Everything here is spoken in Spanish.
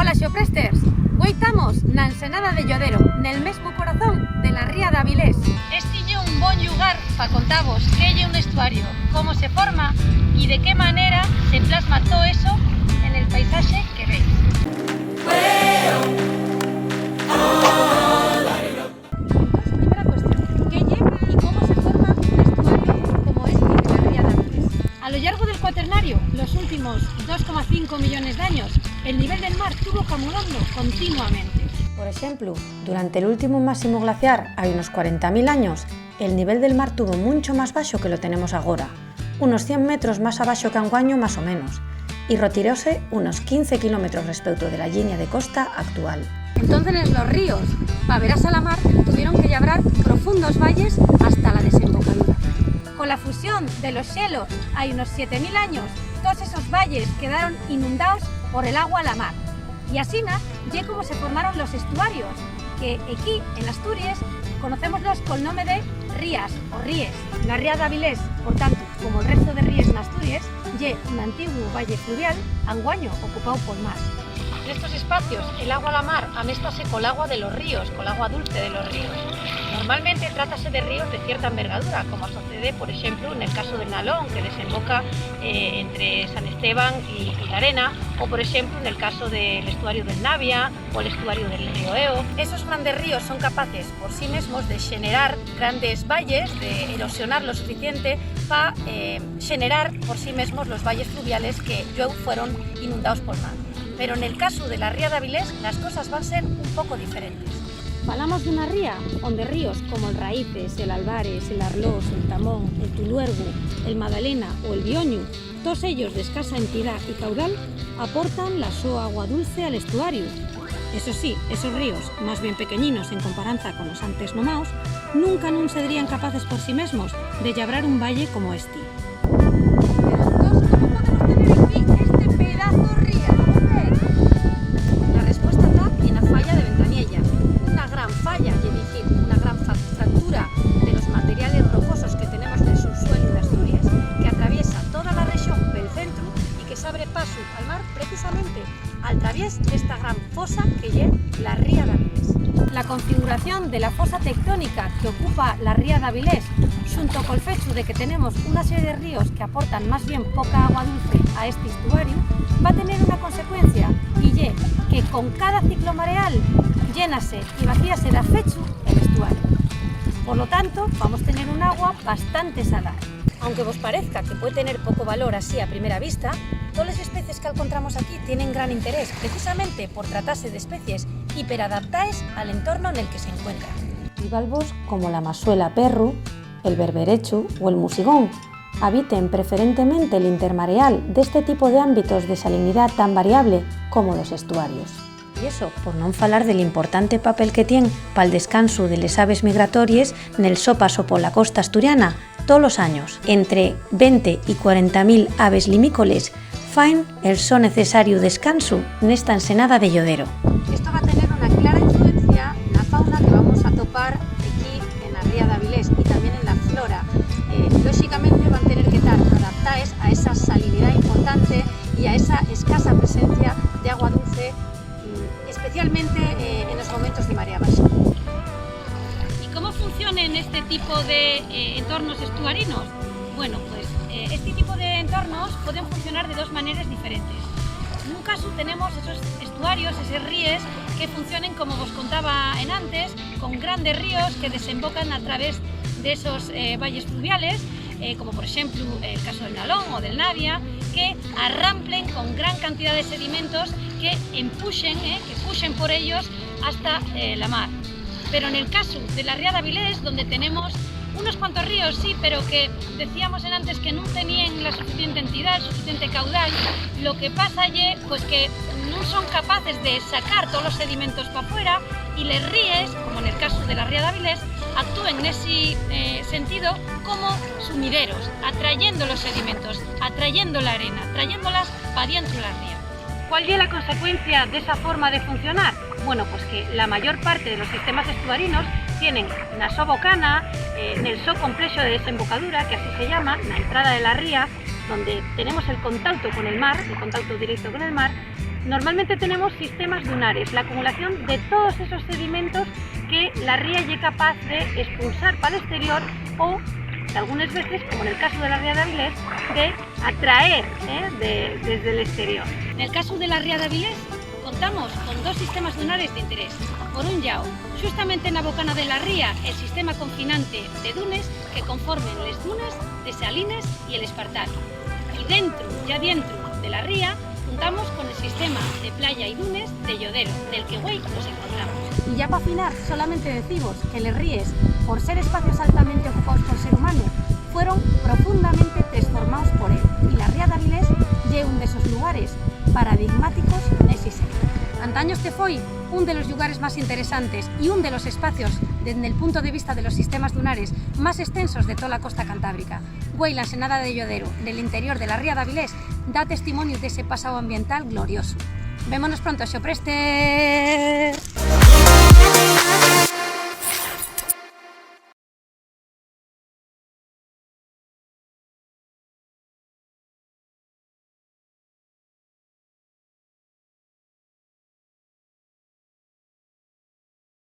Ola xeopresters, hoy estamos na Ensenada de Llodero, nel mesmo corazón de la ría de Avilés. Este é un bon lugar para contavos que é un estuario, como se forma y de qué manera se plasma todo eso en el paisaje que veis. Primera cuestión, ¿qué lleva y cómo se forma un estuario como este de la ría de Avilés? A lo largo del Cuaternario, los últimos 2,5 millones de años, el nivel del mar estuvo acumulando continuamente. Por ejemplo, durante el último máximo glaciar, hay unos 40.000 años, el nivel del mar tuvo mucho más bajo que lo tenemos ahora, unos 100 metros más abajo que anguaño más o menos, y retiróse unos 15 kilómetros respecto de la línea de costa actual. Entonces los ríos, para ver a la mar, tuvieron que labrar profundos valles hasta la desembocadura. Con la fusión de los hielos, hay unos 7.000 años, todos esos valles quedaron inundados por el agua a la mar. Y así es como se formaron los estuarios, que aquí en Asturias conocemoslos con el nombre de rías o ríes. La ría de Avilés, por tanto, como el resto de ríes en Asturias, es un antiguo valle fluvial, anguaño ocupado por mar. En estos espacios, el agua a la mar améstase con el agua de los ríos, con el agua dulce de los ríos. Normalmente trátase de ríos de cierta envergadura, como sucede, por ejemplo, en el caso del Nalón, que desemboca entre San Esteban y la Arena, o por ejemplo, en el caso del estuario del Navia o el estuario del río Eo. Esos grandes ríos son capaces por sí mismos de generar grandes valles, de erosionar lo suficiente para generar por sí mismos los valles fluviales que luego fueron inundados por mar. Pero en el caso de la ría de Avilés, las cosas van a ser un poco diferentes. Falamos de una ría donde ríos como el Raíces, el Albares, el Arlós, el Tamón, el Tuluergu, el Madalena o el Bioñu, todos ellos de escasa entidad y caudal, aportan la su agua dulce al estuario. Eso sí, esos ríos, más bien pequeñinos en comparanza con los antes nomaos, nunca serían capaces por sí mismos de labrar un valle como este. Al mar precisamente al través de esta gran fosa que es la ría de Avilés. La configuración de la fosa tectónica que ocupa la ría de Avilés, junto con el hecho de que tenemos una serie de ríos que aportan más bien poca agua dulce a este estuario, va a tener una consecuencia, y es que con cada ciclo mareal llénase y vacíase de afecho el estuario. Por lo tanto, vamos a tener un agua bastante salada. Aunque os parezca que puede tener poco valor así a primera vista, todas las especies que encontramos aquí tienen gran interés, precisamente por tratarse de especies hiperadaptadas al entorno en el que se encuentran. Bivalvos como la masuela perru, el berberechu o el musigón habiten preferentemente el intermareal de este tipo de ámbitos de salinidad tan variable como los estuarios. Y eso, por no falar del importante papel que tienen para el descanso de las aves migratorias nel so paso por la costa asturiana todos los años. Entre 20 y 40.000 aves limícoles faen el so necesario descanso nesta Ensenada de Llodero. Esto va a tener una clara influencia en la fauna que vamos a topar aquí en la ría de Avilés y también en la flora. Lógicamente van a tener que estar adaptadas a esa salinidad importante y a esa escasa presencia de agua dulce, especialmente en los momentos de marea baja. ¿Y cómo funcionan este tipo de entornos estuarinos? Bueno, pues este tipo de entornos pueden funcionar de dos maneras diferentes. En un caso tenemos esos estuarios, esos ríos que funcionen como os contaba en antes, con grandes ríos que desembocan a través de esos valles fluviales, como por ejemplo el caso del Nalón o del Navia, que arramplen con gran cantidad de sedimentos que pushen por ellos hasta la mar. Pero en el caso de la ría de Avilés, donde tenemos unos cuantos ríos, sí, pero que decíamos en antes que no tenían la suficiente entidad, el suficiente caudal, lo que pasa es pues, que no son capaces de sacar todos los sedimentos para afuera y les ríes, como en el caso de la ría de Avilés, actúen en ese sentido como sumideros, atrayendo los sedimentos, atrayendo la arena, trayéndolas para dentro de la ría. ¿Cuál es la consecuencia de esa forma de funcionar? Bueno, pues que la mayor parte de los sistemas estuarinos tienen na so bocana, nel so complexo de desembocadura, que así se llama, la entrada de la ría, donde tenemos el contacto con el mar, el contacto directo con el mar, Normalmente tenemos sistemas dunares, la acumulación de todos esos sedimentos que la ría es capaz de expulsar para el exterior o, algunas veces, como en el caso de la ría de Avilés, de atraer desde el exterior. En el caso de la ría de Avilés, contamos con dos sistemas dunares de interés. Por un lado, justamente en la bocana de la ría, el sistema confinante de dunes que conformen les dunes de Salines y el Espartal. Y dentro de la ría, contamos con el sistema de playa y dunes de Llodero, del que hoy nos encontramos. Y ya para afinar, solamente decimos que les ríes, por ser espacios altamente ocupados por ser humano, fueron profundamente transformados por él. Y la ría de Avilés es un de esos lugares paradigmáticos nese sector. Antaño este foi un de los lugares más interesantes y un de los espacios, desde el punto de vista de los sistemas dunares, más extensos de toda la costa cantábrica. Güey, la ensenada de Llodero, del interior de la ría de Avilés, da testimonio de ese pasado ambiental glorioso. Vémonos pronto, se o preste!